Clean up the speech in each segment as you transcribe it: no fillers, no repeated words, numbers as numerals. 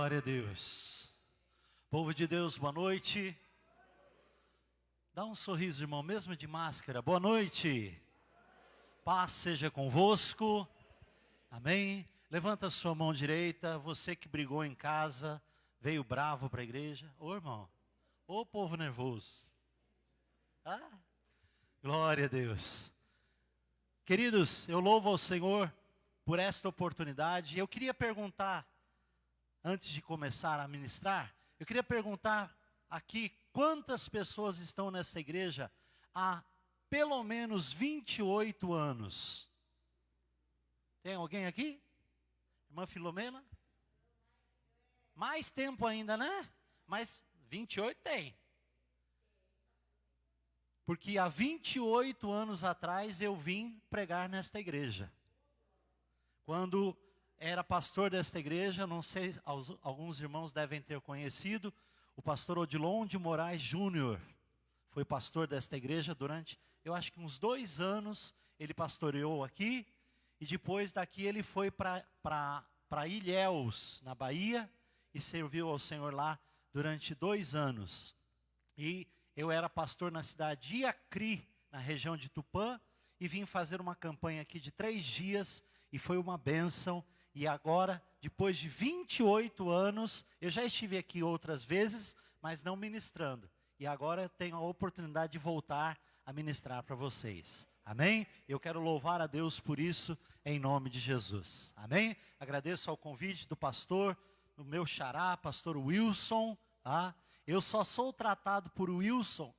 Glória a Deus. Povo de Deus, boa noite. Dá um sorriso, irmão, mesmo de máscara. Boa noite. Paz seja convosco. Amém. Levanta a sua mão direita. Você que brigou em casa, veio bravo para a igreja. Ô, irmão. Ô, povo nervoso. Glória a Deus. Queridos, eu louvo ao Senhor por esta oportunidade. Eu queria perguntar, antes de começar a ministrar, eu queria perguntar aqui, quantas pessoas estão nessa igreja há pelo menos 28 anos? Tem alguém aqui? Irmã Filomena? Mais tempo ainda, né? Mas 28 tem. Porque há 28 anos atrás eu vim pregar nesta igreja. Quando era pastor desta igreja, não sei, alguns irmãos devem ter conhecido, o pastor Odilon de Moraes Júnior. Foi pastor desta igreja durante, eu acho que uns 2 anos, ele pastoreou aqui. E depois daqui ele foi para Ilhéus, na Bahia, e serviu ao Senhor lá durante 2 anos. E eu era pastor na cidade de Iacri, na região de Tupã, e vim fazer uma campanha aqui de 3 dias, e foi uma bênção. E agora, depois de 28 anos, eu já estive aqui outras vezes, mas não ministrando. E agora eu tenho a oportunidade de voltar a ministrar para vocês. Amém? Eu quero louvar a Deus por isso, em nome de Jesus. Amém? Agradeço ao convite do pastor, do meu xará, pastor Wilson. Eu só sou tratado por Wilson,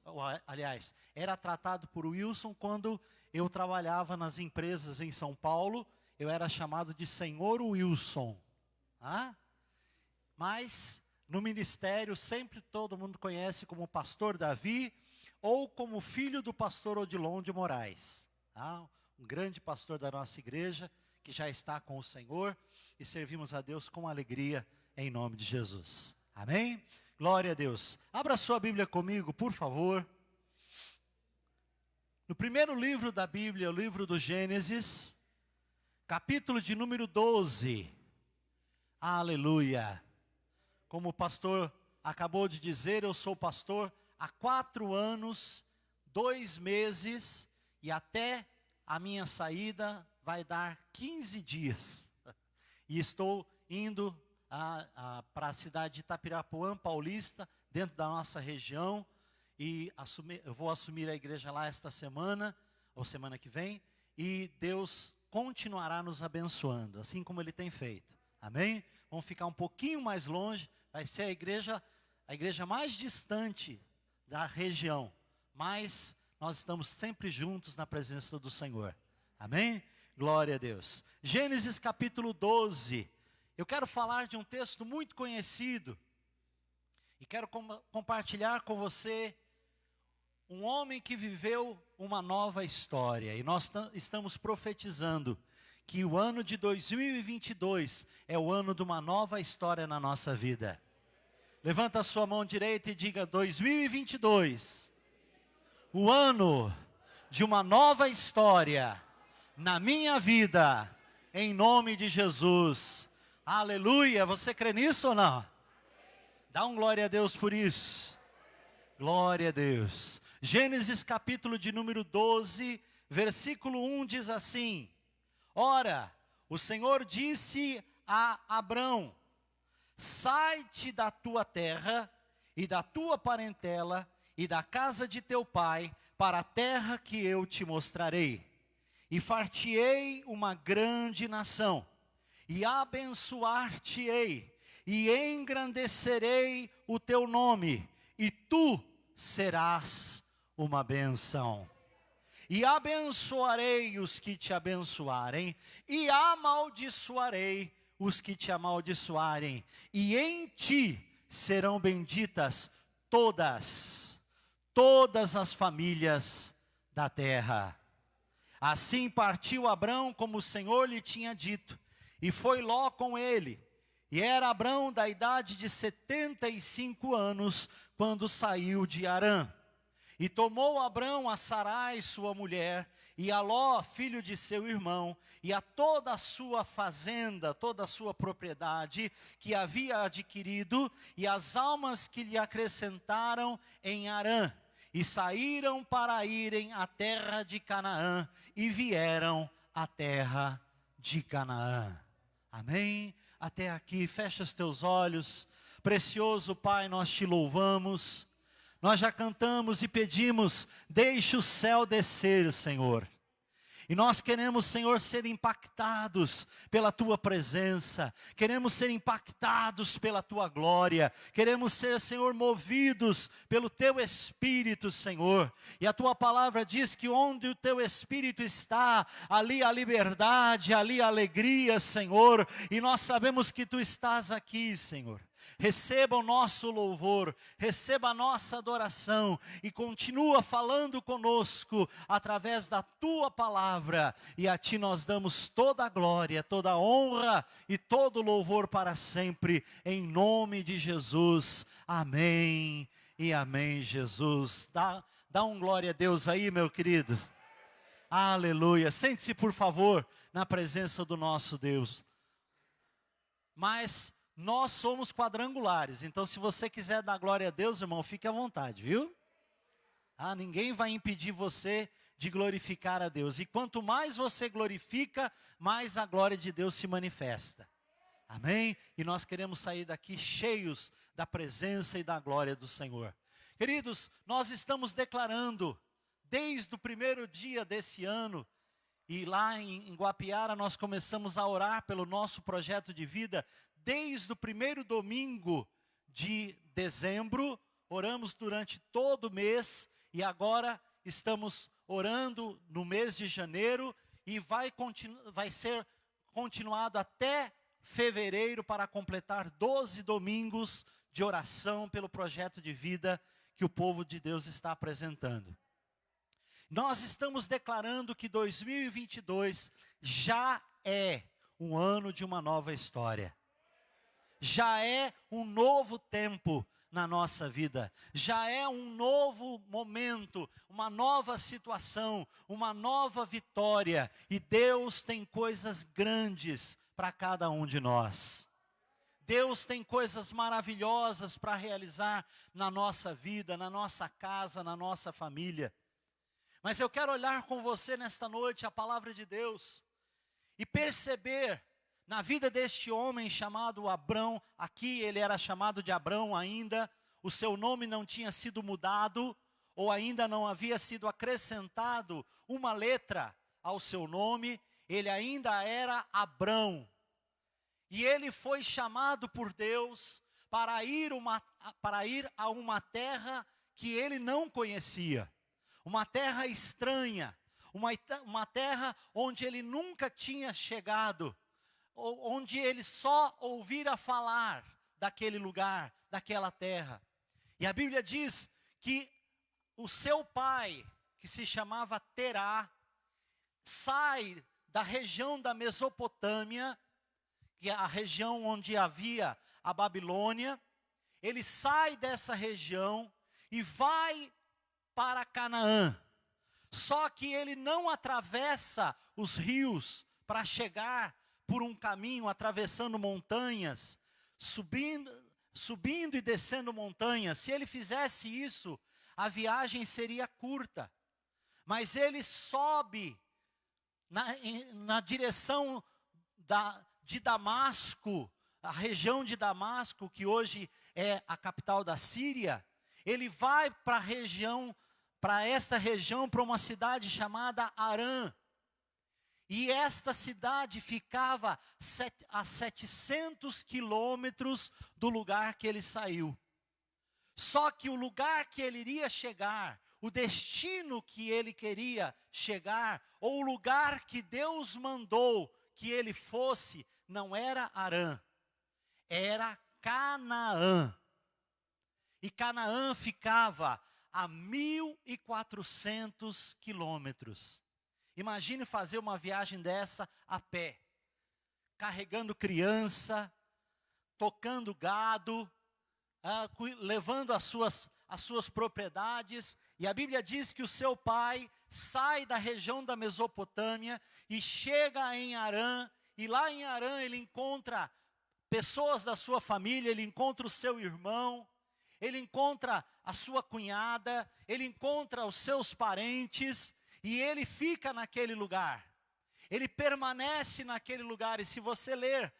aliás, era tratado por Wilson quando eu trabalhava nas empresas em São Paulo. Eu era chamado de Senhor Wilson. Mas no ministério sempre todo mundo conhece como pastor Davi, ou como filho do pastor Odilon de Moraes. Um grande pastor da nossa igreja, que já está com o Senhor, e servimos a Deus com alegria, em nome de Jesus. Amém? Glória a Deus. Abra sua Bíblia comigo, por favor. No primeiro livro da Bíblia, o livro do Gênesis, capítulo de número 12. Aleluia. Como o pastor acabou de dizer, eu sou pastor há 4 anos, 2 meses, e até a minha saída vai dar 15 dias. E estou indo para a cidade de Itapirapuã, Paulista, dentro da nossa região, e eu vou assumir a igreja lá esta semana, ou semana que vem, e Deus continuará nos abençoando, assim como Ele tem feito. Amém? Vamos ficar um pouquinho mais longe, vai ser a igreja mais distante da região, mas nós estamos sempre juntos na presença do Senhor. Amém? Glória a Deus. Gênesis capítulo 12. Eu quero falar de um texto muito conhecido, e quero compartilhar com você um homem que viveu uma nova história, e nós estamos profetizando que o ano de 2022 é o ano de uma nova história na nossa vida. Levanta a sua mão direita e diga: 2022, o ano de uma nova história na minha vida, em nome de Jesus. Aleluia, você crê nisso ou não? Dá um glória a Deus por isso. Glória a Deus. Gênesis capítulo de número 12, versículo 1 diz assim: Ora, o Senhor disse a Abrão: sai-te da tua terra e da tua parentela e da casa de teu pai para a terra que eu te mostrarei. E far-te-ei uma grande nação, e abençoar-te-ei, e engrandecerei o teu nome, e tu serás uma bênção. E abençoarei os que te abençoarem, e amaldiçoarei os que te amaldiçoarem, e em ti serão benditas todas as famílias da terra. Assim partiu Abrão como o Senhor lhe tinha dito, e foi Ló com ele. E era Abrão da idade de 75 anos, quando saiu de Harã. E tomou Abrão a Sarai sua mulher, e a Ló, filho de seu irmão, e a toda a sua fazenda, toda a sua propriedade que havia adquirido, e as almas que lhe acrescentaram em Harã, e saíram para irem à terra de Canaã, e vieram à terra de Canaã. Amém? Até aqui, fecha os teus olhos. Precioso Pai, nós te louvamos. Nós já cantamos e pedimos, deixe o céu descer, Senhor. E nós queremos, Senhor, ser impactados pela Tua presença. Queremos ser impactados pela Tua glória. Queremos ser, Senhor, movidos pelo Teu Espírito, Senhor. E a Tua palavra diz que onde o Teu Espírito está, ali a liberdade, ali a alegria, Senhor. E nós sabemos que Tu estás aqui, Senhor. Receba o nosso louvor, receba a nossa adoração e continua falando conosco através da Tua palavra. E a Ti nós damos toda a glória, toda a honra e todo o louvor para sempre, em nome de Jesus. Amém e amém, Jesus. Dá um glória a Deus aí, meu querido. Aleluia. Sente-se, por favor, na presença do nosso Deus. Mas nós somos quadrangulares, então se você quiser dar glória a Deus, irmão, fique à vontade, viu? Ninguém vai impedir você de glorificar a Deus. E quanto mais você glorifica, mais a glória de Deus se manifesta. Amém? E nós queremos sair daqui cheios da presença e da glória do Senhor. Queridos, nós estamos declarando, desde o primeiro dia desse ano, e lá em Guapiara nós começamos a orar pelo nosso projeto de vida. Desde o primeiro domingo de dezembro, oramos durante todo o mês, e agora estamos orando no mês de janeiro, e vai ser continuado até fevereiro, para completar 12 domingos de oração pelo projeto de vida que o povo de Deus está apresentando. Nós estamos declarando que 2022 já é um ano de uma nova história. Já é um novo tempo na nossa vida, já é um novo momento, uma nova situação, uma nova vitória, e Deus tem coisas grandes para cada um de nós. Deus tem coisas maravilhosas para realizar na nossa vida, na nossa casa, na nossa família. Mas eu quero olhar com você nesta noite a palavra de Deus e perceber na vida deste homem chamado Abrão. Aqui ele era chamado de Abrão ainda, o seu nome não tinha sido mudado, ou ainda não havia sido acrescentado uma letra ao seu nome, ele ainda era Abrão. E ele foi chamado por Deus para ir a uma terra que ele não conhecia, uma terra estranha, uma terra onde ele nunca tinha chegado, onde ele só ouvira falar daquele lugar, daquela terra. E a Bíblia diz que o seu pai, que se chamava Terá, sai da região da Mesopotâmia, que é a região onde havia a Babilônia. Ele sai dessa região e vai para Canaã. Só que ele não atravessa os rios para chegar por um caminho, atravessando montanhas, subindo e descendo montanhas. Se ele fizesse isso, a viagem seria curta. Mas ele sobe na direção de Damasco, a região de Damasco, que hoje é a capital da Síria. Ele vai para esta região, para uma cidade chamada Harã. E esta cidade ficava a 700 quilômetros do lugar que ele saiu. Só que o lugar que ele iria chegar, o destino que ele queria chegar, ou o lugar que Deus mandou que ele fosse, não era Harã, era Canaã. E Canaã ficava a 1.400 quilômetros. Imagine fazer uma viagem dessa a pé, carregando criança, tocando gado, levando as as suas propriedades, e a Bíblia diz que o seu pai sai da região da Mesopotâmia e chega em Harã, e lá em Harã ele encontra pessoas da sua família, ele encontra o seu irmão, ele encontra a sua cunhada, ele encontra os seus parentes, e ele fica naquele lugar. Ele permanece naquele lugar, e se você ler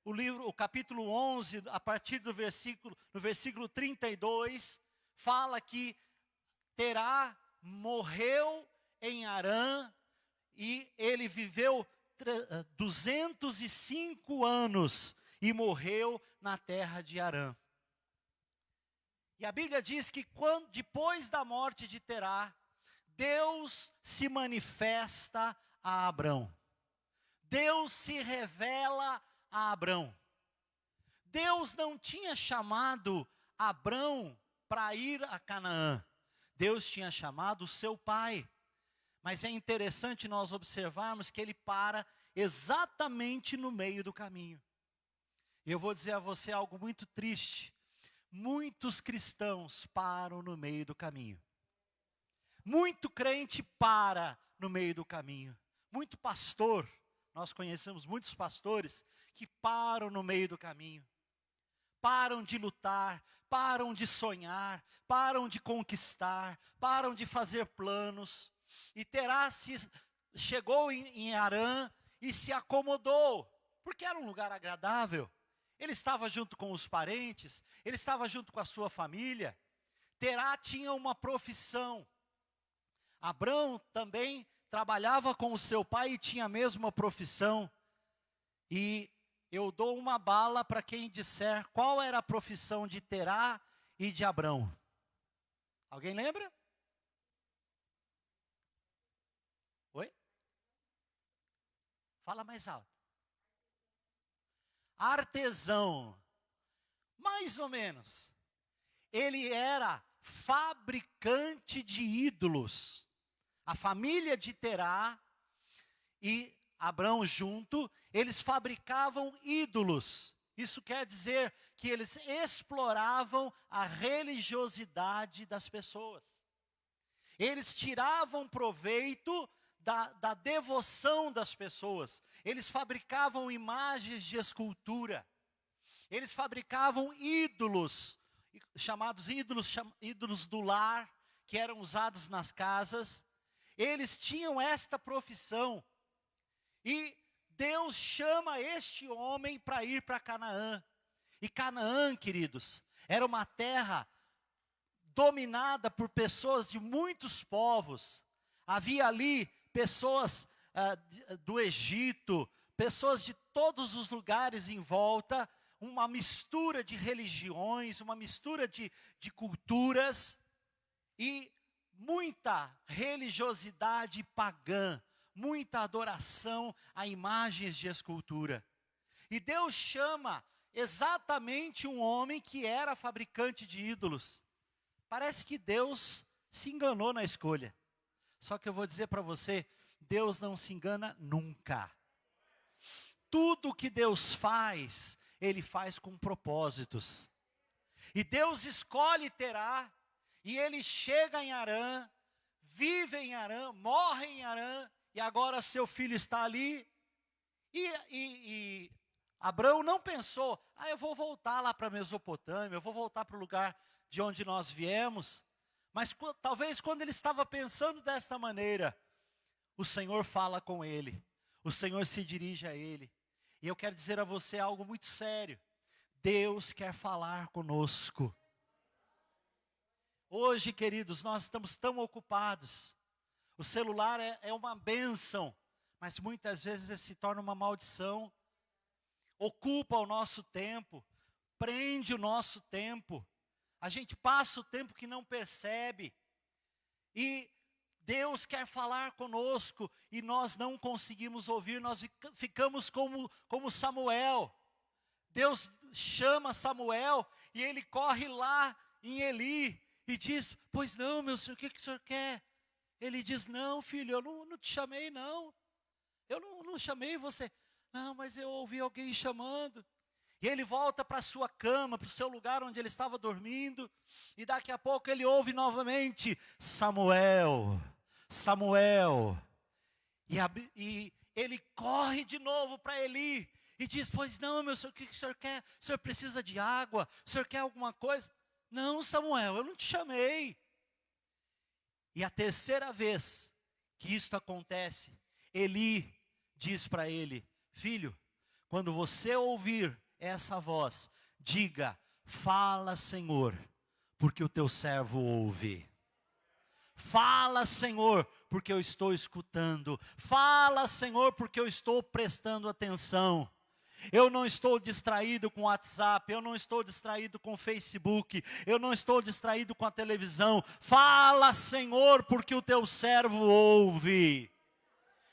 o capítulo 11, a partir do versículo 32, fala que Terá morreu em Harã, e ele viveu 205 anos, e morreu na terra de Harã. E a Bíblia diz que depois da morte de Terá, Deus se manifesta a Abrão. Deus se revela a Abrão. Deus não tinha chamado Abrão para ir a Canaã. Deus tinha chamado o seu pai. Mas é interessante nós observarmos que ele para exatamente no meio do caminho. E eu vou dizer a você algo muito triste. Muitos cristãos param no meio do caminho. Muito crente para no meio do caminho. Muito pastor, nós conhecemos muitos pastores que param no meio do caminho. Param de lutar, param de sonhar, param de conquistar, param de fazer planos. E Terá chegou em Harã e se acomodou, porque era um lugar agradável. Ele estava junto com os parentes, ele estava junto com a sua família. Terá tinha uma profissão. Abrão também trabalhava com o seu pai e tinha a mesma profissão. E eu dou uma bala para quem disser qual era a profissão de Terá e de Abrão. Alguém lembra? Oi? Fala mais alto. Artesão. Mais ou menos. Ele era fabricante de ídolos. A família de Terá e Abrão junto, eles fabricavam ídolos. Isso quer dizer que eles exploravam a religiosidade das pessoas. Eles tiravam proveito da devoção das pessoas. Eles fabricavam imagens de escultura. Eles fabricavam ídolos, chamados ídolos do lar, que eram usados nas casas. Eles tinham esta profissão. E Deus chama este homem para ir para Canaã. E Canaã, queridos, era uma terra dominada por pessoas de muitos povos. Havia ali pessoas do Egito, pessoas de todos os lugares em volta, uma mistura de religiões, uma mistura de culturas, e muita religiosidade pagã, muita adoração a imagens de escultura. E Deus chama exatamente um homem que era fabricante de ídolos. Parece que Deus se enganou na escolha. Só que eu vou dizer para você, Deus não se engana nunca. Tudo que Deus faz, Ele faz com propósitos. E Deus escolhe Terá, e ele chega em Harã, vive em Harã, morre em Harã, e agora seu filho está ali. E Abrão não pensou, eu vou voltar lá para a Mesopotâmia, eu vou voltar para o lugar de onde nós viemos. Mas talvez quando ele estava pensando desta maneira, o Senhor fala com ele, o Senhor se dirige a ele. E eu quero dizer a você algo muito sério. Deus quer falar conosco. Hoje, queridos, nós estamos tão ocupados. O celular é uma bênção, mas muitas vezes ele se torna uma maldição. Ocupa o nosso tempo, prende o nosso tempo. A gente passa o tempo que não percebe. E Deus quer falar conosco e nós não conseguimos ouvir, nós ficamos como Samuel. Deus chama Samuel e ele corre lá em Eli e diz, pois não, meu senhor, o que o senhor quer? Ele diz, não filho, eu não te chamei não. Eu não chamei você. Não, mas eu ouvi alguém chamando. E ele volta para a sua cama, para o seu lugar onde ele estava dormindo, e daqui a pouco ele ouve novamente: Samuel, Samuel. E ele corre de novo para Eli, e diz: pois não, meu senhor, o que o senhor quer? O senhor precisa de água? O senhor quer alguma coisa? Não, Samuel, eu não te chamei. E a terceira vez que isto acontece, Eli diz para ele: filho, quando você ouvir essa voz, diga: fala, Senhor, porque o teu servo ouve. Fala, Senhor, porque eu estou escutando. Fala, Senhor, porque eu estou prestando atenção. Eu não estou distraído com o WhatsApp, eu não estou distraído com o Facebook, eu não estou distraído com a televisão. Fala, Senhor, porque o teu servo ouve.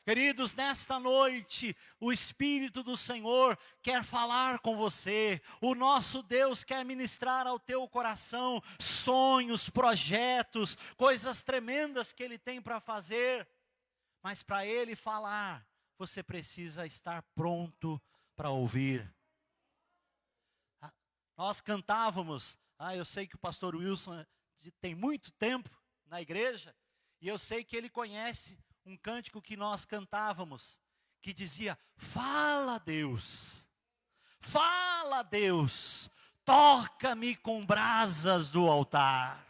Queridos, nesta noite, o Espírito do Senhor quer falar com você. O nosso Deus quer ministrar ao teu coração sonhos, projetos, coisas tremendas que Ele tem para fazer. Mas para Ele falar, você precisa estar pronto para ouvir. Nós cantávamos, eu sei que o pastor Wilson tem muito tempo na igreja, e eu sei que ele conhece um cântico que nós cantávamos, que dizia: fala, Deus, toca-me com brasas do altar.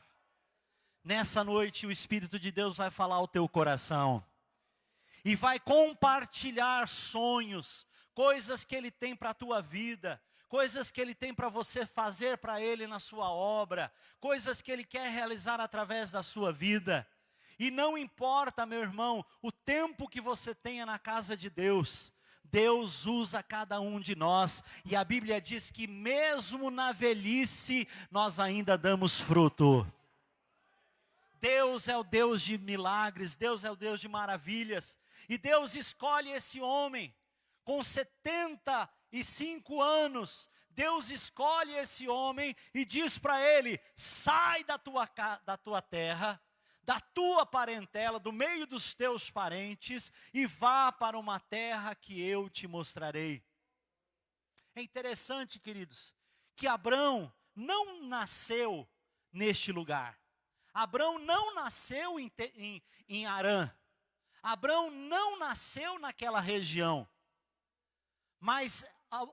Nessa noite o Espírito de Deus vai falar ao teu coração, e vai compartilhar sonhos, coisas que Ele tem para a tua vida, coisas que Ele tem para você fazer para Ele na sua obra, coisas que Ele quer realizar através da sua vida. E não importa, meu irmão, o tempo que você tenha na casa de Deus, Deus usa cada um de nós, e a Bíblia diz que mesmo na velhice, nós ainda damos fruto. Deus é o Deus de milagres, Deus é o Deus de maravilhas, e Deus escolhe esse homem, com 75 anos, Deus escolhe esse homem, e diz para ele: sai da tua terra, da tua parentela, do meio dos teus parentes, e vá para uma terra que eu te mostrarei. É interessante, queridos, que Abrão não nasceu neste lugar. Abrão não nasceu em Harã. Abrão não nasceu naquela região. Mas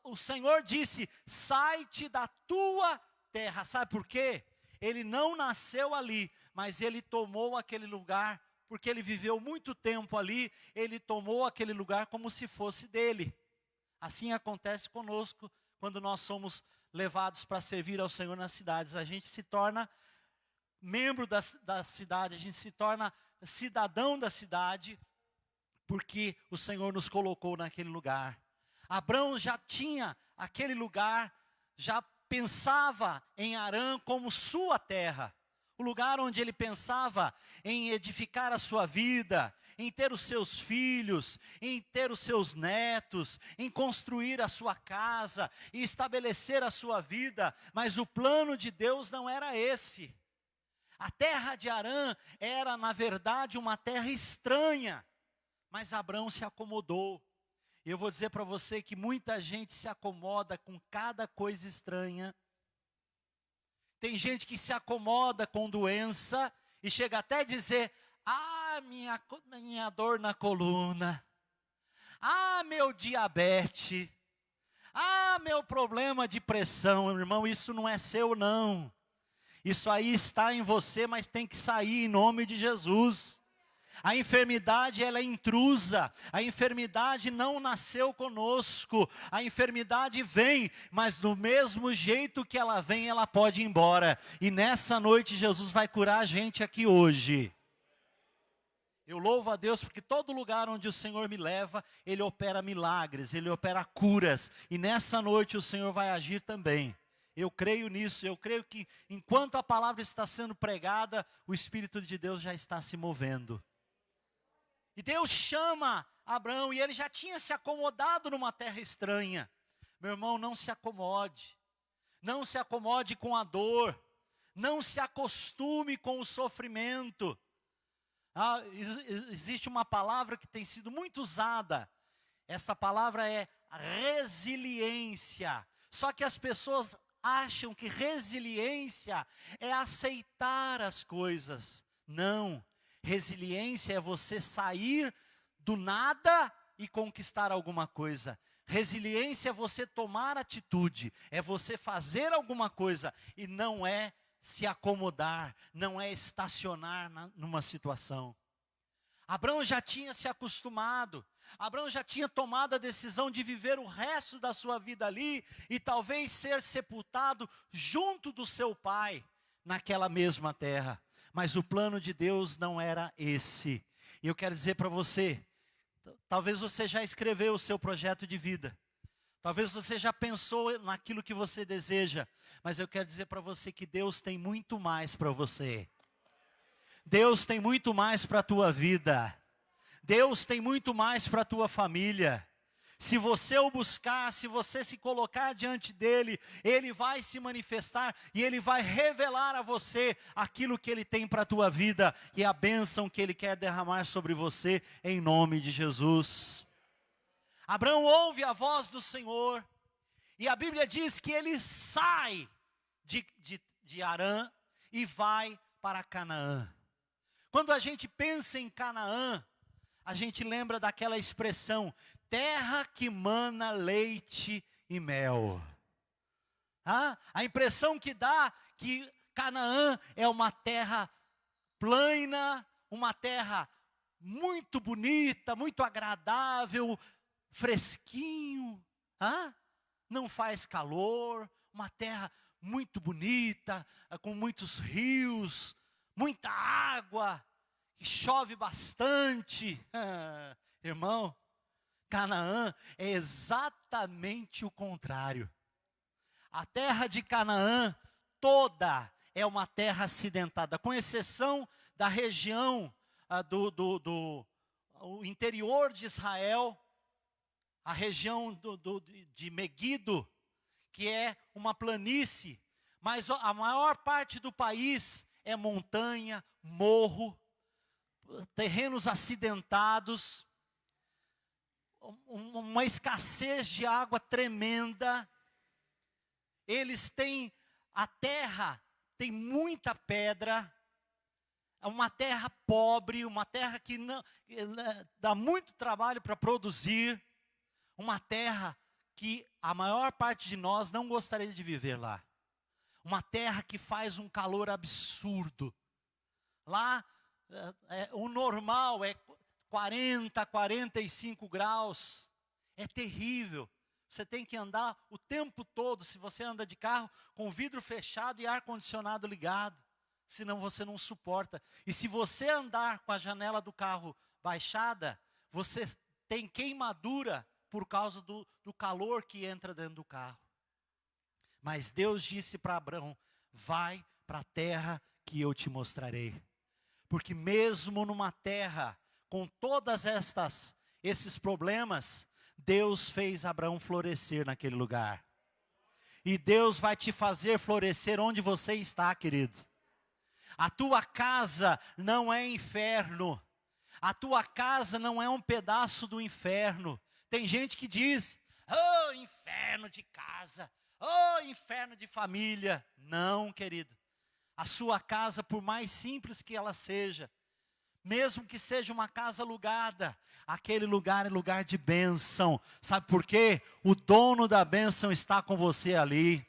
o Senhor disse: sai-te da tua terra. Sabe por quê? Ele não nasceu ali, mas ele tomou aquele lugar, porque ele viveu muito tempo ali, ele tomou aquele lugar como se fosse dele. Assim acontece conosco, quando nós somos levados para servir ao Senhor nas cidades. A gente se torna membro da cidade, a gente se torna cidadão da cidade, porque o Senhor nos colocou naquele lugar. Abrão já tinha aquele lugar, já pensava em Harã como sua terra, o lugar onde ele pensava em edificar a sua vida, em ter os seus filhos, em ter os seus netos, em construir a sua casa, e estabelecer a sua vida. Mas o plano de Deus não era esse. A terra de Harã era, na verdade, uma terra estranha, mas Abrão se acomodou. E eu vou dizer para você que muita gente se acomoda com cada coisa estranha. Tem gente que se acomoda com doença e chega até a dizer: minha dor na coluna, meu diabetes, meu problema de pressão. Irmão, isso não é seu não. Isso aí está em você, mas tem que sair em nome de Jesus. A enfermidade, ela é intrusa, a enfermidade não nasceu conosco, a enfermidade vem, mas do mesmo jeito que ela vem, ela pode ir embora. E nessa noite Jesus vai curar a gente aqui hoje. Eu louvo a Deus porque todo lugar onde o Senhor me leva, Ele opera milagres, Ele opera curas, e nessa noite o Senhor vai agir também. Eu creio nisso, eu creio que enquanto a palavra está sendo pregada, o Espírito de Deus já está se movendo. E Deus chama Abrão, e ele já tinha se acomodado numa terra estranha. Meu irmão, não se acomode. Não se acomode com a dor. Não se acostume com o sofrimento. Existe uma palavra que tem sido muito usada. Essa palavra é resiliência. Só que as pessoas acham que resiliência é aceitar as coisas. Não, resiliência é você sair do nada e conquistar alguma coisa. Resiliência é você tomar atitude, é você fazer alguma coisa e não é se acomodar, não é estacionar numa situação. Abraão já tinha se acostumado, Abraão já tinha tomado a decisão de viver o resto da sua vida ali e talvez ser sepultado junto do seu pai naquela mesma terra. Mas o plano de Deus não era esse. E eu quero dizer para você, talvez você já escreveu o seu projeto de vida. Talvez você já pensou naquilo que você deseja. Mas eu quero dizer para você que Deus tem muito mais para você. Deus tem muito mais para a tua vida. Deus tem muito mais para a tua família. Se você o buscar, se você se colocar diante dele, ele vai se manifestar e ele vai revelar a você aquilo que ele tem para a tua vida e a bênção que ele quer derramar sobre você em nome de Jesus. Abraão ouve a voz do Senhor e a Bíblia diz que ele sai de Harã e vai para Canaã. Quando a gente pensa em Canaã, a gente lembra daquela expressão, terra que mana leite e mel. A impressão que dá que Canaã é uma terra plana, uma terra muito bonita, muito agradável, fresquinho, não faz calor, uma terra muito bonita, com muitos rios, muita água, e chove bastante. Irmão, Canaã é exatamente o contrário. A terra de Canaã toda é uma terra acidentada, com exceção da região do interior de Israel, a região de Meguido, que é uma planície, mas a maior parte do país é montanha, morro, terrenos acidentados, uma escassez de água tremenda. Eles têm, a terra tem muita pedra, é uma terra pobre, uma terra que não, dá muito trabalho para produzir, uma terra que a maior parte de nós não gostaria de viver lá. Uma terra que faz um calor absurdo. Lá, o normal é 40, 45 graus. É terrível. Você tem que andar o tempo todo, se você anda de carro, com vidro fechado e ar-condicionado ligado. Senão você não suporta. E se você andar com a janela do carro baixada, você tem queimadura por causa do calor que entra dentro do carro. Mas Deus disse para Abraão, vai para a terra que eu te mostrarei. Porque mesmo numa terra com todas esses problemas, Deus fez Abraão florescer naquele lugar. E Deus vai te fazer florescer onde você está, querido. A tua casa não é inferno. A tua casa não é um pedaço do inferno. Tem gente que diz, oh, inferno de casa, oh, inferno de família. Não, querido. A sua casa, por mais simples que ela seja, mesmo que seja uma casa alugada, aquele lugar é lugar de bênção. Sabe por quê? O dono da bênção está com você ali.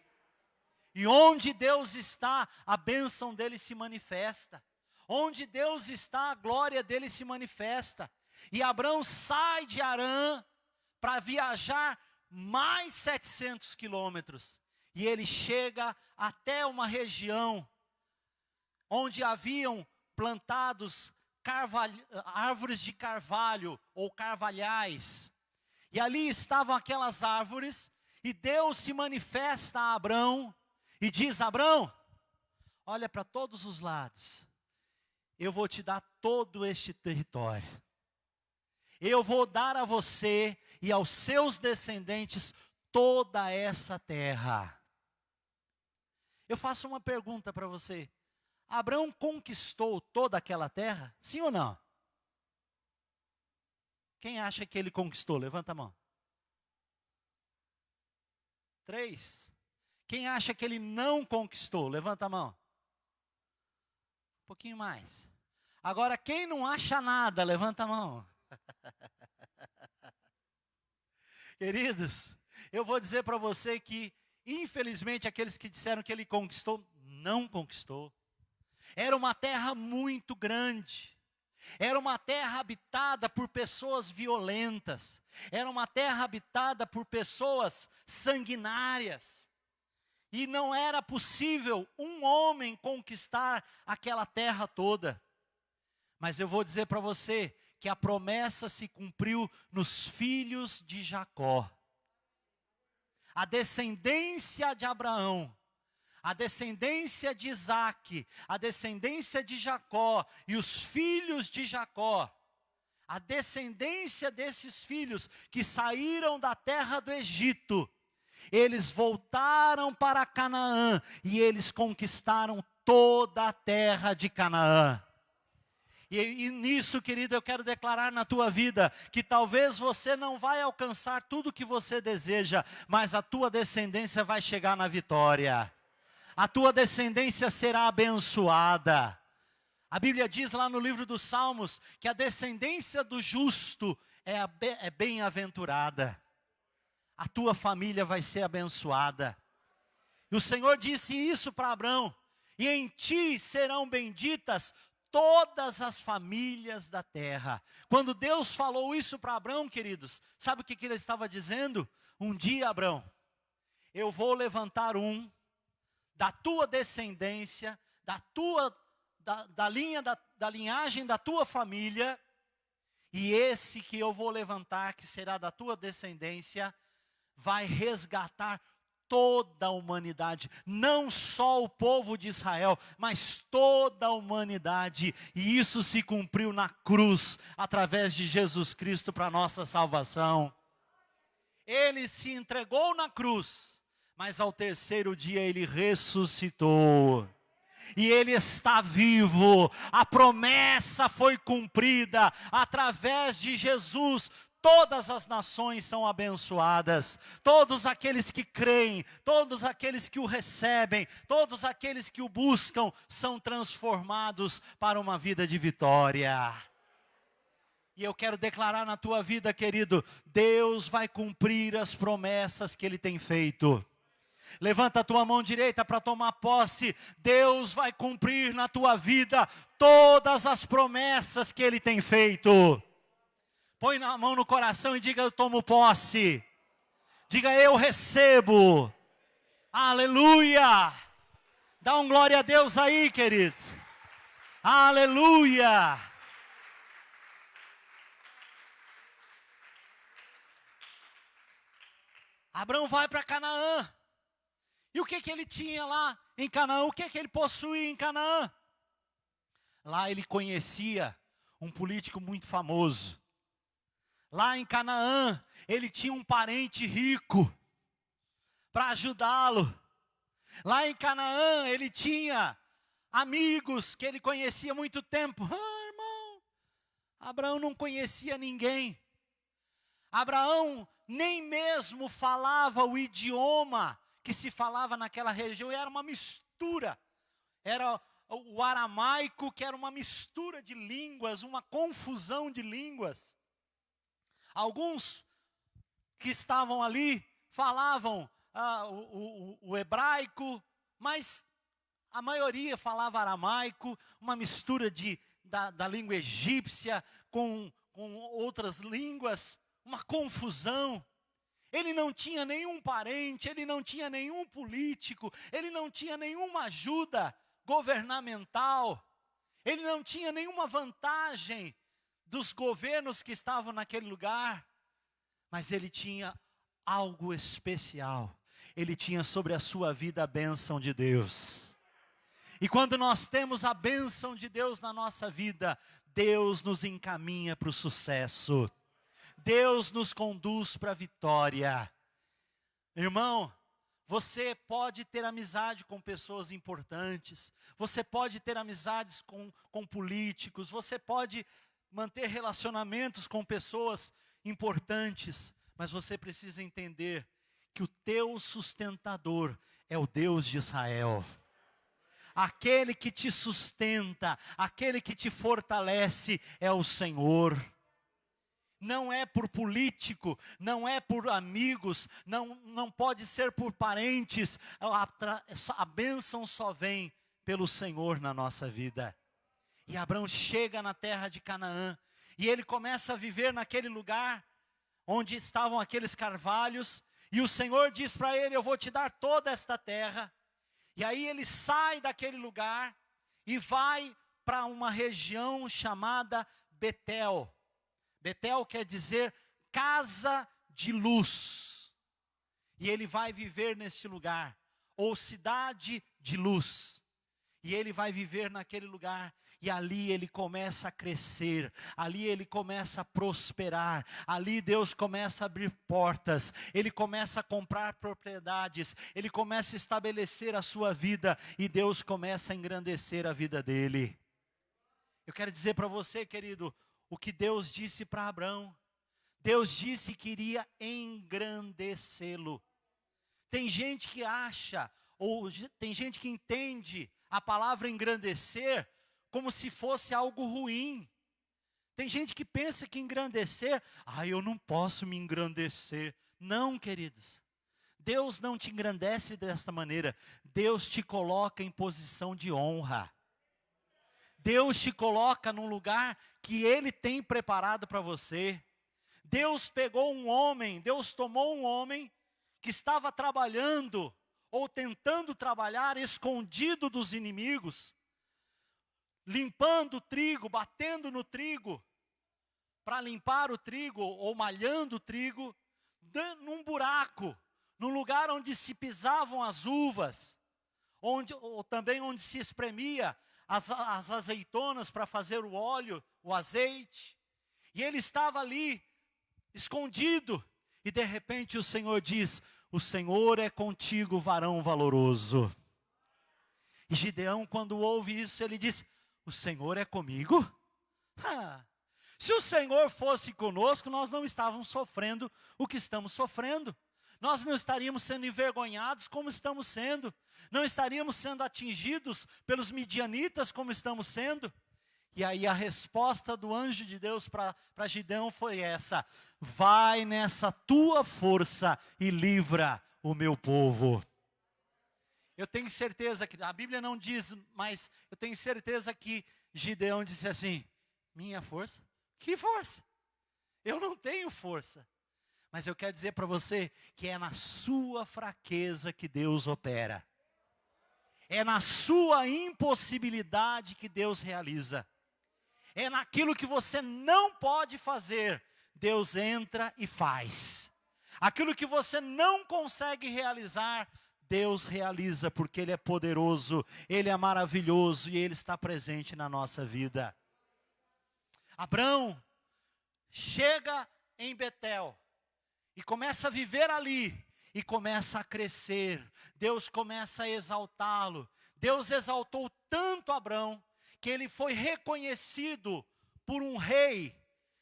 E onde Deus está, a bênção dele se manifesta. Onde Deus está, a glória dele se manifesta. E Abraão sai de Harã para viajar mais 700 quilômetros. E ele chega até uma região onde haviam plantados árvores de carvalho ou carvalhais. E ali estavam aquelas árvores e Deus se manifesta a Abraão e diz, Abraão, olha para todos os lados. Eu vou te dar todo este território. Eu vou dar a você e aos seus descendentes toda essa terra. Eu faço uma pergunta para você. Abraão conquistou toda aquela terra? Sim ou não? Quem acha que ele conquistou? Levanta a mão. 3. Quem acha que ele não conquistou? Levanta a mão. Um pouquinho mais. Agora, quem não acha nada? Levanta a mão. Queridos, eu vou dizer para você que, infelizmente, aqueles que disseram que ele conquistou, não conquistou. Era uma terra muito grande. Era uma terra habitada por pessoas violentas. Era uma terra habitada por pessoas sanguinárias. E não era possível um homem conquistar aquela terra toda. Mas eu vou dizer para você que a promessa se cumpriu nos filhos de Jacó. A descendência de Abraão, a descendência de Isaque, a descendência de Jacó e os filhos de Jacó, a descendência desses filhos que saíram da terra do Egito, eles voltaram para Canaã e eles conquistaram toda a terra de Canaã. E nisso, querido, eu quero declarar na tua vida que talvez você não vai alcançar tudo o que você deseja, mas a tua descendência vai chegar na vitória. A tua descendência será abençoada. A Bíblia diz lá no livro dos Salmos que a descendência do justo é bem-aventurada. A tua família vai ser abençoada. E o Senhor disse isso para Abraão: e em ti serão benditas todas as famílias da terra. Quando Deus falou isso para Abraão, queridos, sabe o que ele estava dizendo? Um dia, Abraão, eu vou levantar um da tua descendência, da linhagem da tua família, e esse que eu vou levantar, que será da tua descendência, vai resgatar toda a humanidade, não só o povo de Israel, mas toda a humanidade, e isso se cumpriu na cruz, através de Jesus Cristo para a nossa salvação. Ele se entregou na cruz, mas ao terceiro dia ele ressuscitou. E ele está vivo, a promessa foi cumprida, através de Jesus, todas as nações são abençoadas, todos aqueles que creem, todos aqueles que o recebem, todos aqueles que o buscam, são transformados para uma vida de vitória. E eu quero declarar na tua vida, querido, Deus vai cumprir as promessas que Ele tem feito. Levanta a tua mão direita para tomar posse. Deus vai cumprir na tua vida todas as promessas que Ele tem feito. Põe a mão no coração e diga: eu tomo posse. Diga: eu recebo. Aleluia. Dá um glória a Deus aí, querido. Aleluia. Abraão vai para Canaã. E o que ele tinha lá em Canaã? O que ele possuía em Canaã? Lá ele conhecia um político muito famoso. Lá em Canaã, ele tinha um parente rico para ajudá-lo. Lá em Canaã, ele tinha amigos que ele conhecia há muito tempo. Irmão, Abraão não conhecia ninguém. Abraão nem mesmo falava o idioma que se falava naquela região. Era uma mistura. Era o aramaico, que era uma mistura de línguas, uma confusão de línguas. Alguns que estavam ali falavam o hebraico, mas a maioria falava aramaico, uma mistura da língua egípcia com outras línguas, uma confusão. Ele não tinha nenhum parente, ele não tinha nenhum político, ele não tinha nenhuma ajuda governamental, ele não tinha nenhuma vantagem dos governos que estavam naquele lugar, mas ele tinha algo especial. Ele tinha sobre a sua vida a bênção de Deus. E quando nós temos a bênção de Deus na nossa vida, Deus nos encaminha para o sucesso. Deus nos conduz para a vitória. Irmão, você pode ter amizade com pessoas importantes, você pode ter amizades com políticos, você pode manter relacionamentos com pessoas importantes, mas você precisa entender que o teu sustentador é o Deus de Israel. Aquele que te sustenta, aquele que te fortalece é o Senhor. Não é por político, não é por amigos, não pode ser por parentes. A bênção só vem pelo Senhor na nossa vida. E Abraão chega na terra de Canaã, e ele começa a viver naquele lugar onde estavam aqueles carvalhos, e o Senhor diz para ele: eu vou te dar toda esta terra. E aí ele sai daquele lugar e vai para uma região chamada Betel. Betel quer dizer casa de luz. E ele vai viver neste lugar, ou cidade de luz. E ele vai viver naquele lugar, e ali ele começa a crescer, ali ele começa a prosperar, ali Deus começa a abrir portas, ele começa a comprar propriedades, ele começa a estabelecer a sua vida, e Deus começa a engrandecer a vida dele. Eu quero dizer para você, querido, o que Deus disse para Abraão. Deus disse que iria engrandecê-lo. Tem gente que acha, ou tem gente que entende a palavra engrandecer como se fosse algo ruim. Tem gente que pensa que engrandecer, eu não posso me engrandecer. Não, queridos. Deus não te engrandece desta maneira. Deus te coloca em posição de honra. Deus te coloca num lugar que Ele tem preparado para você. Deus pegou um homem, Deus tomou um homem que estava trabalhando, ou tentando trabalhar escondido dos inimigos, limpando o trigo, batendo no trigo, para limpar o trigo, ou malhando o trigo, num buraco, num lugar onde se pisavam as uvas, ou também onde se espremia as azeitonas para fazer o óleo, o azeite. E ele estava ali, escondido, e de repente o Senhor diz: o Senhor é contigo, varão valoroso. E Gideão, quando ouve isso, ele diz: o Senhor é comigo? Se o Senhor fosse conosco, nós não estávamos sofrendo o que estamos sofrendo. Nós não estaríamos sendo envergonhados como estamos sendo. Não estaríamos sendo atingidos pelos midianitas como estamos sendo. E aí a resposta do anjo de Deus para Gideão foi essa: vai nessa tua força e livra o meu povo. Eu tenho certeza que, a Bíblia não diz, mas eu tenho certeza que Gideão disse assim: minha força? Que força? Eu não tenho força. Mas eu quero dizer para você que é na sua fraqueza que Deus opera. É na sua impossibilidade que Deus realiza. É naquilo que você não pode fazer, Deus entra e faz. Aquilo que você não consegue realizar, Deus realiza, porque Ele é poderoso, Ele é maravilhoso e Ele está presente na nossa vida. Abraão chega em Betel e começa a viver ali, e começa a crescer. Deus começa a exaltá-lo. Deus exaltou tanto Abraão, que ele foi reconhecido por um rei,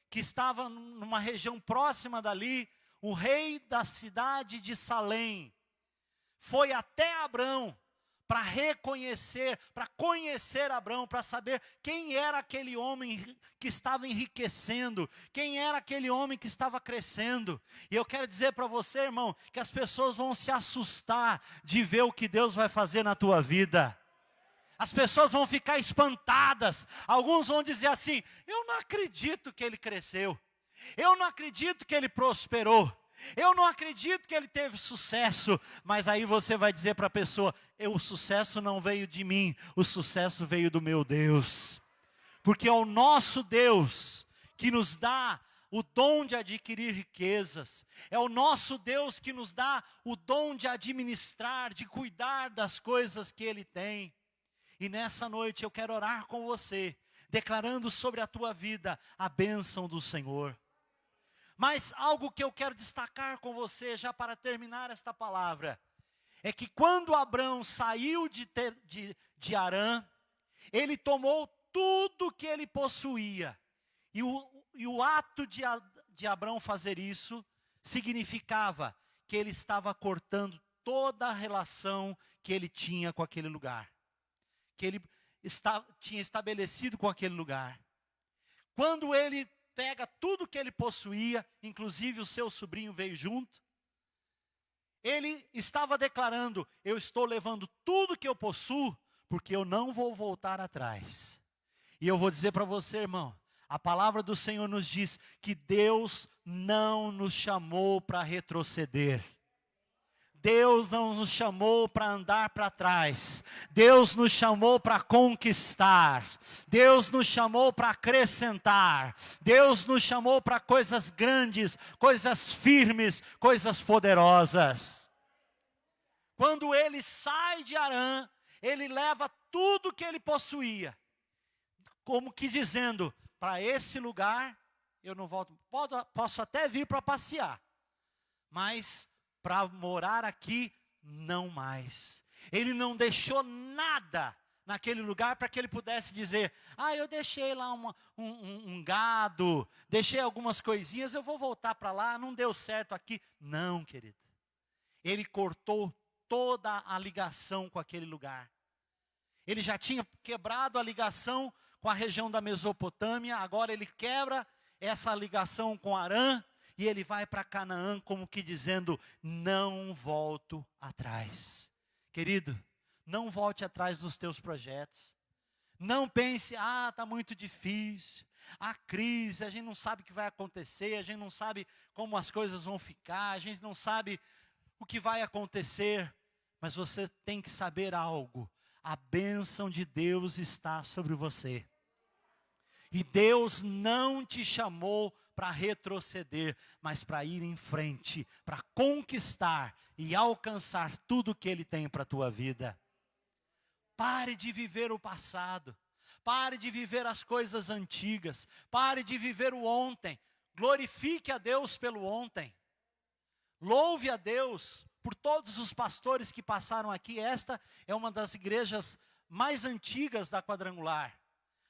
que estava numa região próxima dali, o rei da cidade de Salém. Foi até Abraão, para reconhecer, para conhecer Abraão, para saber quem era aquele homem que estava enriquecendo, quem era aquele homem que estava crescendo. E eu quero dizer para você, irmão, que as pessoas vão se assustar de ver o que Deus vai fazer na tua vida. As pessoas vão ficar espantadas. Alguns vão dizer assim: eu não acredito que ele cresceu, eu não acredito que ele prosperou, eu não acredito que ele teve sucesso. Mas aí você vai dizer para a pessoa: o sucesso não veio de mim, o sucesso veio do meu Deus. Porque é o nosso Deus que nos dá o dom de adquirir riquezas. É o nosso Deus que nos dá o dom de administrar, de cuidar das coisas que Ele tem. E nessa noite eu quero orar com você, declarando sobre a tua vida a bênção do Senhor. Mas algo que eu quero destacar com você, já para terminar esta palavra, é que quando Abraão saiu de Harã, ele tomou tudo que ele possuía. E o ato de Abraão fazer isso, significava que ele estava cortando toda a relação que ele tinha com aquele lugar, que ele tinha estabelecido com aquele lugar. Quando ele pega tudo que ele possuía, inclusive o seu sobrinho veio junto, ele estava declarando: eu estou levando tudo que eu possuo, porque eu não vou voltar atrás. E eu vou dizer para você, irmão, a palavra do Senhor nos diz que Deus não nos chamou para retroceder. Deus não nos chamou para andar para trás. Deus nos chamou para conquistar. Deus nos chamou para acrescentar. Deus nos chamou para coisas grandes, coisas firmes, coisas poderosas. Quando ele sai de Harã, ele leva tudo que ele possuía, como que dizendo: para esse lugar eu não volto. Posso até vir para passear, mas para morar aqui, não mais. Ele não deixou nada naquele lugar para que ele pudesse dizer: eu deixei lá um gado, deixei algumas coisinhas, eu vou voltar para lá, não deu certo aqui. Não, querido. Ele cortou toda a ligação com aquele lugar. Ele já tinha quebrado a ligação com a região da Mesopotâmia, agora ele quebra essa ligação com Harã, e ele vai para Canaã como que dizendo: não volto atrás. Querido, não volte atrás dos teus projetos. Não pense: está muito difícil, a crise, a gente não sabe o que vai acontecer, a gente não sabe como as coisas vão ficar, a gente não sabe o que vai acontecer. Mas você tem que saber algo: a bênção de Deus está sobre você. E Deus não te chamou para retroceder, mas para ir em frente, para conquistar e alcançar tudo que Ele tem para a tua vida. Pare de viver o passado, pare de viver as coisas antigas, pare de viver o ontem, glorifique a Deus pelo ontem. Louve a Deus por todos os pastores que passaram aqui. Esta é uma das igrejas mais antigas da Quadrangular.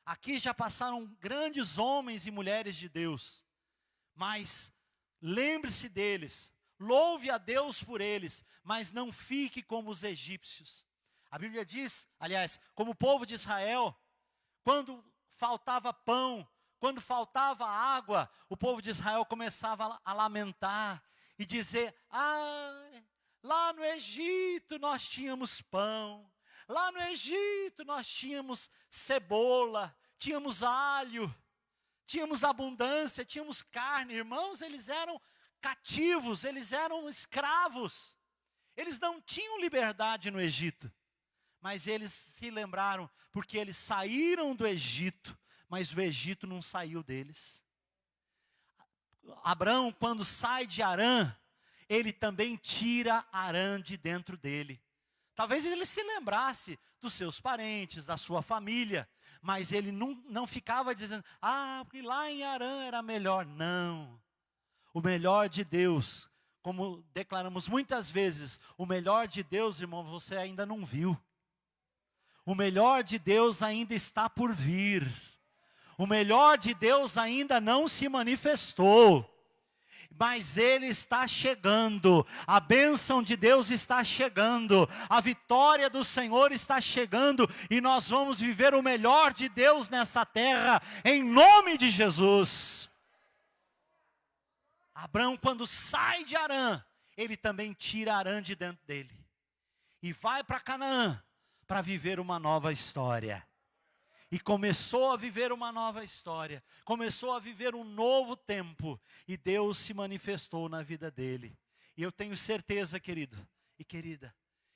Aqui já passaram grandes homens e mulheres de Deus. Mas lembre-se deles, louve a Deus por eles, mas não fique como os egípcios. A Bíblia diz, aliás, como o povo de Israel, quando faltava pão, quando faltava água, o povo de Israel começava a lamentar e dizer: lá no Egito nós tínhamos pão, lá no Egito nós tínhamos cebola, tínhamos alho, tínhamos abundância, tínhamos carne. Irmãos, eles eram cativos, eles eram escravos, eles não tinham liberdade no Egito. Mas eles se lembraram, porque eles saíram do Egito, mas o Egito não saiu deles. Abraão, quando sai de Harã, ele também tira Harã de dentro dele. Talvez ele se lembrasse dos seus parentes, da sua família, mas ele não ficava dizendo: porque lá em Harã era melhor. Não. O melhor de Deus, como declaramos muitas vezes, o melhor de Deus, irmão, você ainda não viu. O melhor de Deus ainda está por vir. O melhor de Deus ainda não se manifestou. Mas Ele está chegando, a bênção de Deus está chegando, a vitória do Senhor está chegando, e nós vamos viver o melhor de Deus nessa terra, em nome de Jesus. Abraão, quando sai de Harã, ele também tira Harã de dentro dele, e vai para Canaã, para viver uma nova história. E começou a viver uma nova história, começou a viver um novo tempo, e Deus se manifestou na vida dele. E eu tenho certeza, querido e querida,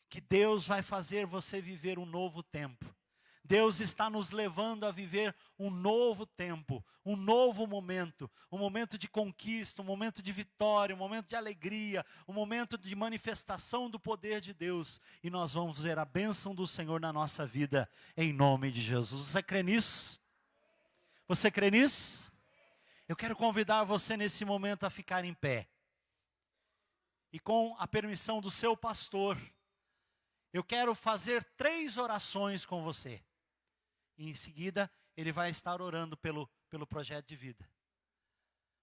que Deus vai fazer você viver um novo tempo. Deus está nos levando a viver um novo tempo, um novo momento, um momento de conquista, um momento de vitória, um momento de alegria, um momento de manifestação do poder de Deus. E nós vamos ver a bênção do Senhor na nossa vida, em nome de Jesus. Você crê nisso? Você crê nisso? Eu quero convidar você nesse momento a ficar em pé. E com a permissão do seu pastor, eu quero fazer 3 orações com você. E em seguida, ele vai estar orando pelo projeto de vida.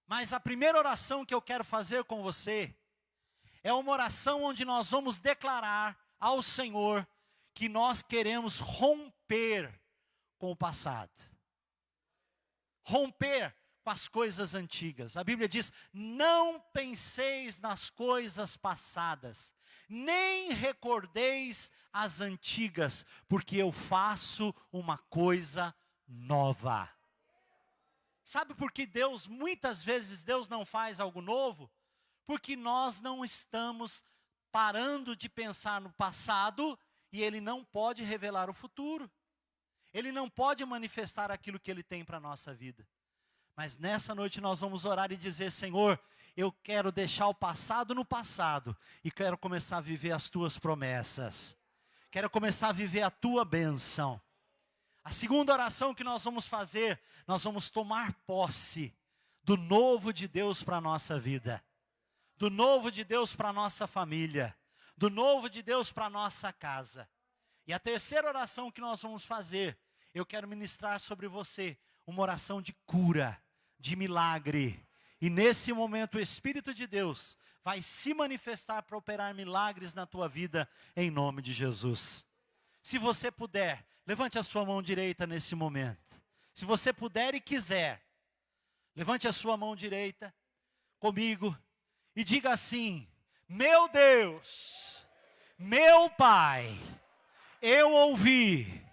Mas a primeira oração que eu quero fazer com você É uma oração onde nós vamos declarar ao Senhor que nós queremos romper com o passado. Romper com as coisas antigas. A Bíblia diz: não penseis nas coisas passadas, nem recordeis as antigas, porque eu faço uma coisa nova. Sabe por que muitas vezes Deus não faz algo novo? Porque nós não estamos parando de pensar no passado e Ele não pode revelar o futuro. Ele não pode manifestar aquilo que Ele tem para a nossa vida. Mas nessa noite nós vamos orar e dizer: Senhor, eu quero deixar o passado no passado e quero começar a viver as Tuas promessas. Quero começar a viver a Tua bênção. A segunda oração que nós vamos fazer, nós vamos tomar posse do novo de Deus para a nossa vida. Do novo de Deus para a nossa família. Do novo de Deus para a nossa casa. E a terceira oração que nós vamos fazer, eu quero ministrar sobre você uma oração de cura, de milagre. E nesse momento o Espírito de Deus vai se manifestar para operar milagres na tua vida, em nome de Jesus. Se você puder, levante a sua mão direita nesse momento. Se você puder e quiser, levante a sua mão direita comigo e diga assim: meu Deus, meu Pai, eu ouvi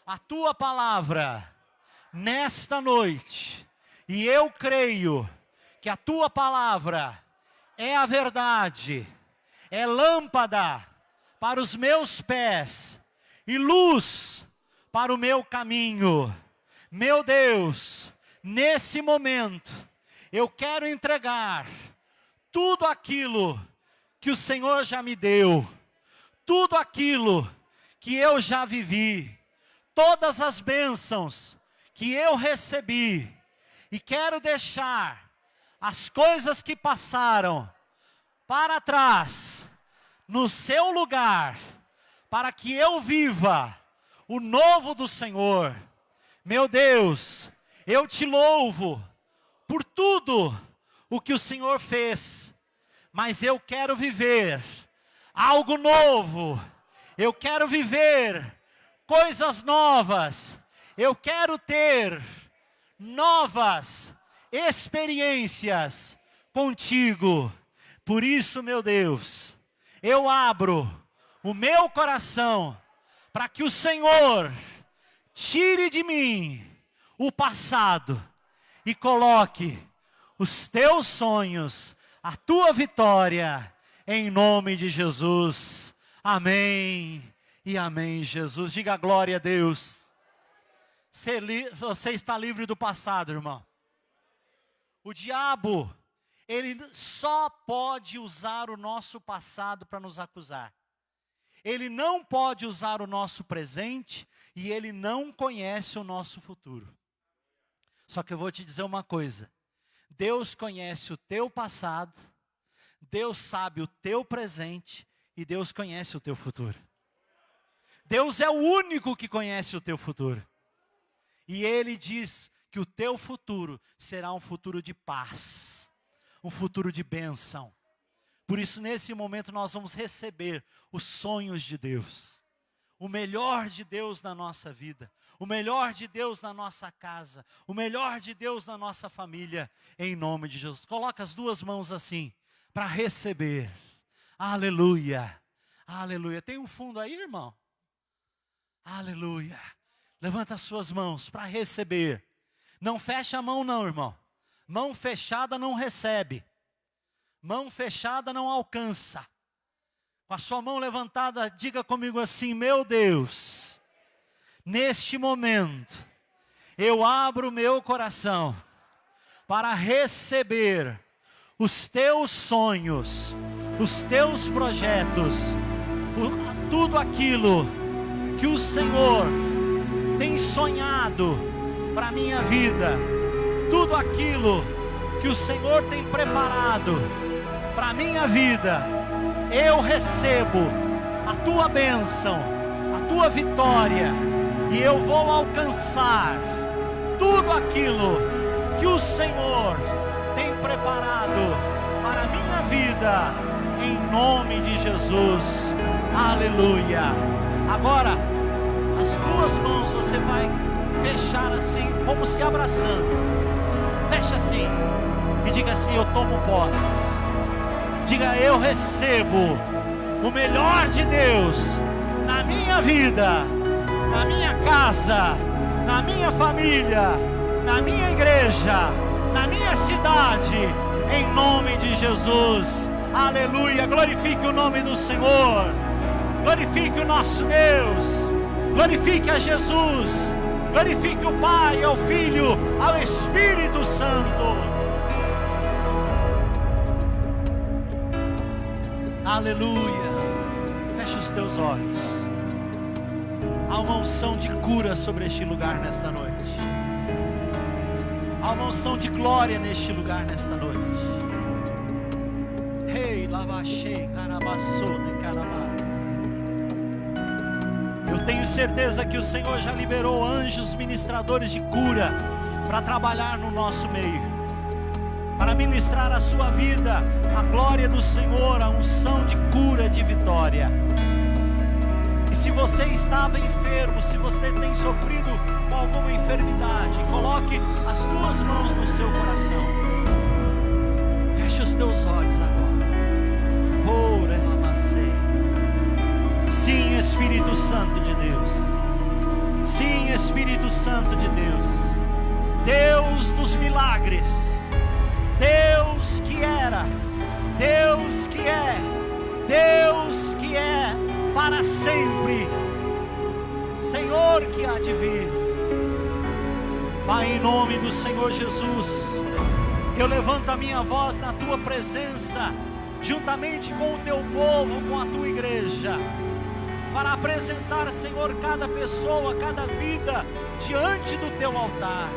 a Tua palavra nesta noite, e eu creio que a Tua palavra é a verdade, é lâmpada para os meus pés e luz para o meu caminho. Meu Deus, nesse momento, eu quero entregar tudo aquilo que o Senhor já me deu, tudo aquilo que eu já vivi, todas as bênçãos que eu recebi, e quero deixar as coisas que passaram para trás, no seu lugar, para que eu viva o novo do Senhor. Meu Deus, eu te louvo por tudo o que o Senhor fez, mas eu quero viver algo novo, eu quero viver coisas novas, eu quero ter novas experiências contigo. Por isso, meu Deus, eu abro o meu coração para que o Senhor tire de mim o passado e coloque os teus sonhos, a tua vitória, em nome de Jesus. Amém e amém, Jesus. Diga glória a Deus. Você está livre do passado, irmão. O diabo, ele só pode usar o nosso passado para nos acusar. Ele não pode usar o nosso presente e ele não conhece o nosso futuro. Só que eu vou te dizer uma coisa. Deus conhece o teu passado, Deus sabe o teu presente e Deus conhece o teu futuro. Deus é o único que conhece o teu futuro. E Ele diz que o teu futuro será um futuro de paz, um futuro de bênção. Por isso, nesse momento, nós vamos receber os sonhos de Deus. O melhor de Deus na nossa vida, o melhor de Deus na nossa casa, o melhor de Deus na nossa família, em nome de Jesus. Coloca as duas mãos assim, para receber. Aleluia, aleluia. Tem um fundo aí, irmão? Aleluia. Levanta as suas mãos para receber. Não fecha a mão não, irmão. Mão fechada não recebe. Mão fechada não alcança. Com a sua mão levantada, diga comigo assim: meu Deus, neste momento, eu abro o meu coração para receber os teus sonhos, os teus projetos, tudo aquilo que o Senhor tem sonhado para a minha vida, tudo aquilo que o Senhor tem preparado para a minha vida. Eu recebo a tua bênção, a tua vitória, e eu vou alcançar tudo aquilo que o Senhor tem preparado para a minha vida, em nome de Jesus. Aleluia. Agora, as duas mãos você vai fechar assim, como se abraçando. Fecha assim e diga assim: eu tomo posse. Diga: eu recebo o melhor de Deus na minha vida, na minha casa, na minha família, na minha igreja, na minha cidade, em nome de Jesus. Aleluia. Glorifique o nome do Senhor, glorifique o nosso Deus, glorifique a Jesus, glorifique o Pai, ao Filho, ao Espírito Santo. Aleluia. Feche os teus olhos. Há uma unção de cura sobre este lugar nesta noite. Há uma unção de glória neste lugar nesta noite. Rei, lavachei, carabaçô, de carabás. Eu tenho certeza que o Senhor já liberou anjos ministradores de cura para trabalhar no nosso meio, para ministrar a sua vida, a glória do Senhor, a unção de cura, de vitória. E se você estava enfermo, se você tem sofrido com alguma enfermidade, coloque as tuas mãos no seu coração. Feche os teus olhos agora. Sim, Espírito Santo de Deus. Sim, Espírito Santo de Deus. Deus dos milagres. Deus que era, Deus que é, Deus que é para sempre, Senhor que há de vir. Pai, em nome do Senhor Jesus, eu levanto a minha voz na tua presença, juntamente com o teu povo, com a tua igreja, para apresentar, Senhor, cada pessoa, cada vida diante do teu altar.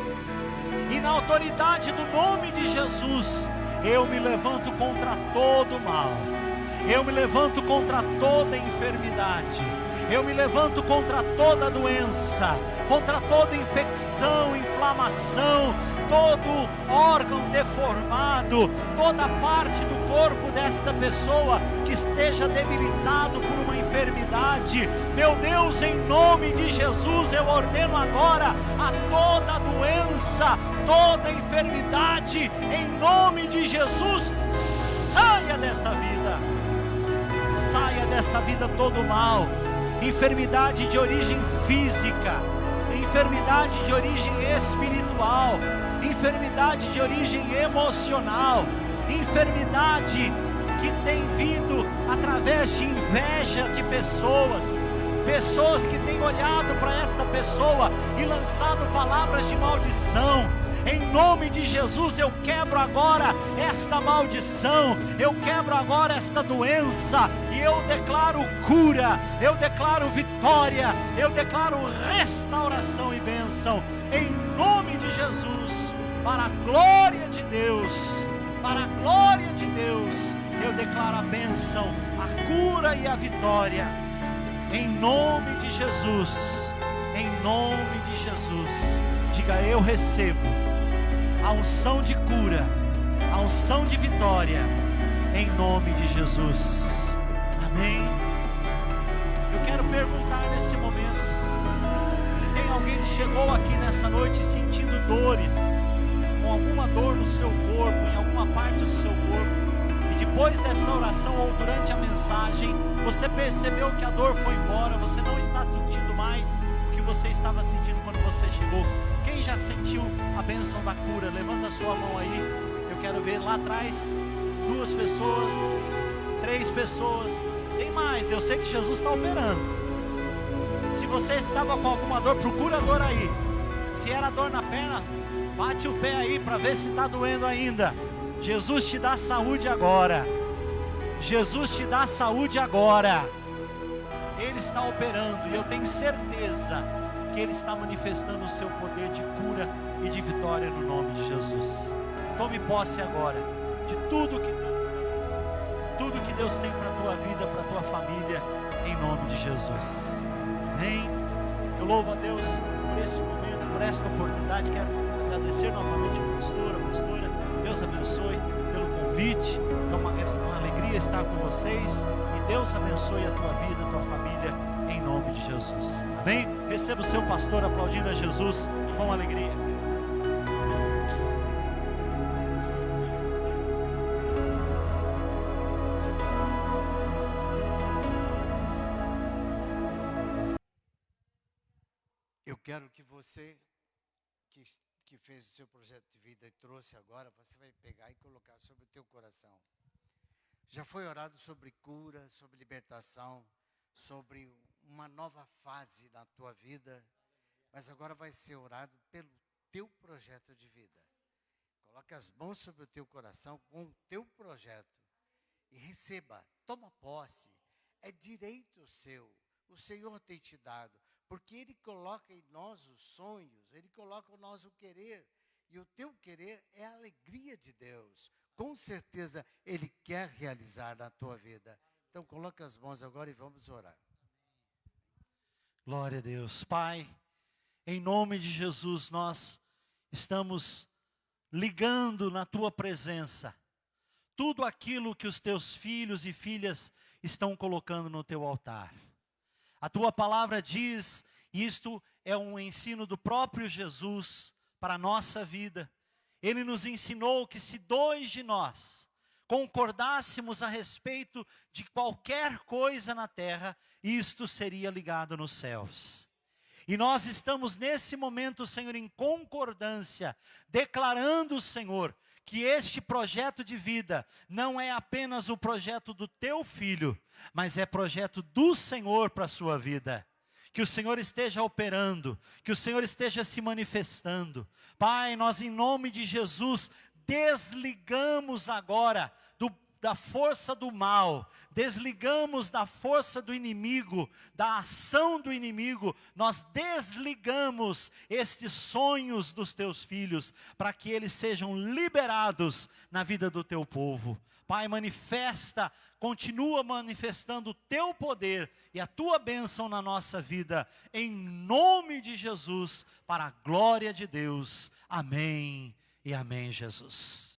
E na autoridade do nome de Jesus, eu me levanto contra todo mal, eu me levanto contra toda enfermidade, eu me levanto contra toda doença, contra toda infecção, inflamação, todo órgão deformado, toda parte do corpo desta pessoa que esteja debilitado por uma enfermidade. Meu Deus, em nome de Jesus, eu ordeno agora a toda doença, toda enfermidade, em nome de Jesus, saia desta vida. Saia desta vida todo mal, enfermidade de origem física, enfermidade de origem espiritual, enfermidade de origem emocional, enfermidade que tem vindo através de inveja de pessoas, pessoas que têm olhado para esta pessoa e lançado palavras de maldição. Em nome de Jesus, eu quebro agora esta maldição, eu quebro agora esta doença, e eu declaro cura, eu declaro vitória, eu declaro restauração e bênção, em nome de Jesus, para a glória de Deus, para a glória de Deus, eu declaro a bênção, a cura e a vitória, em nome de Jesus, em nome de Jesus. Diga: eu recebo a unção de cura, a unção de vitória, em nome de Jesus. Amém. Eu quero perguntar nesse momento, se tem alguém que chegou aqui nessa noite sentindo dores, com alguma dor no seu corpo, em alguma parte do seu corpo, e depois desta oração ou durante a mensagem, você percebeu que a dor foi embora, você não está sentindo mais o que você estava sentindo quando você chegou. Quem já sentiu a bênção da cura? Levanta a sua mão aí. Eu quero ver lá atrás. 2 pessoas, 3 pessoas. Tem mais, eu sei que Jesus está operando. Se você estava com alguma dor, procura a dor aí. Se era dor na perna, bate o pé aí para ver se está doendo ainda. Jesus te dá saúde agora. Jesus te dá saúde agora. Ele está operando, e eu tenho certeza que Ele está manifestando o seu poder de cura e de vitória no nome de Jesus. Tome posse agora de tudo que Deus tem para a tua vida, para a tua família, em nome de Jesus. Amém. Eu louvo a Deus por este momento, por esta oportunidade. Quero agradecer novamente a pastora. Deus abençoe pelo convite. É uma alegria estar com vocês e Deus abençoe a tua vida, a tua família, em nome de Jesus. Amém? Receba o seu pastor aplaudindo a Jesus com alegria. Eu quero que você, que fez o seu projeto de vida e trouxe agora, você vai pegar e colocar sobre o teu coração. Já foi orado sobre cura, sobre libertação, sobre uma nova fase na tua vida, mas agora vai ser orado pelo teu projeto de vida. Coloque as mãos sobre o teu coração com o teu projeto e receba, toma posse, é direito seu, o Senhor tem te dado. Porque Ele coloca em nós os sonhos, Ele coloca em nós o querer. E o teu querer é a alegria de Deus. Com certeza Ele quer realizar na tua vida. Então coloca as mãos agora e vamos orar. Glória a Deus. Pai, em nome de Jesus, nós estamos ligando na tua presença tudo aquilo que os teus filhos e filhas estão colocando no teu altar. A tua palavra diz, e isto é um ensino do próprio Jesus para a nossa vida. Ele nos ensinou que se dois de nós concordássemos a respeito de qualquer coisa na terra, isto seria ligado nos céus. E nós estamos nesse momento, Senhor, em concordância, declarando, Senhor, que este projeto de vida não é apenas o projeto do teu filho, mas é projeto do Senhor para a sua vida. Que o Senhor esteja operando, que o Senhor esteja se manifestando. Pai, nós em nome de Jesus desligamos agora da força do mal, desligamos da força do inimigo, da ação do inimigo, nós desligamos estes sonhos dos teus filhos, para que eles sejam liberados na vida do teu povo. Pai, manifesta, continua manifestando o teu poder e a tua bênção na nossa vida, em nome de Jesus, para a glória de Deus. Amém e amém, Jesus.